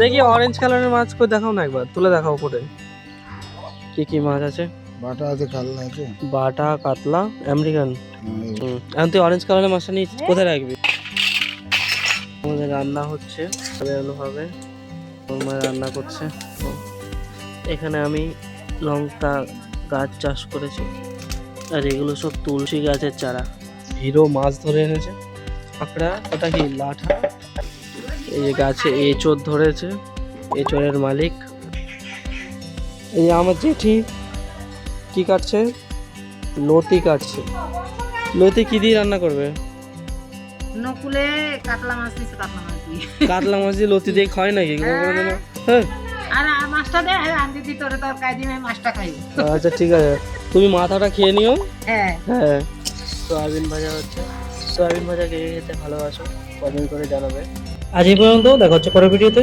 দেখি অরেঞ্জ কালারের মাছ কই দেখাও না, একবার তুলে দেখাও উপরে কি কি মাছ আছে। বাটা আছে, কাতলা আছে, বাটা, কাতলা, আমেরিকান। এখন তুই অরেঞ্জ কালারের মাছটা নিয়ে কোথায় রাখবি? আমাদের রান্না হচ্ছে ভাবে, আমার রান্না করছে। এখানে আমি লঙ্কা গাছ চাষ করেছি, আর এগুলো সব তুলসী গাছের চারা। হিরো মাছ ধরে এনেছে, কাঁকড়া, ওটা কি লাঠা। এই যে গাছে এঁচোড় ধরেছে, এঁচোড়ের মালিক। এই যে আমার জেঠি কি কাটছে, লতি কাটছে। লতি কি দিয়ে রান্না করবে? নকুলে কাতলা মাছ দিছে, কাতলা মাছ দিয়ে। কাতলা মাছ দিয়ে লতি দিয়ে খায় নাকি? হ্যাঁ, আর মাছটা দে, রান্দি দি তোরে তরকারি দিয়ে মাছটা খাই। আচ্ছা ঠিক আছে, তুমি মাথাটা খেয়ে নিও। হ্যাঁ হ্যাঁ, সয়াবিন ভাজা হচ্ছে। সয়াবিন ভাজা কে খেতে ভালোবাসো কমেন্ট করে জানাবে। আজ এই পর্যন্ত, দেখা হচ্ছে পরের ভিডিওতে।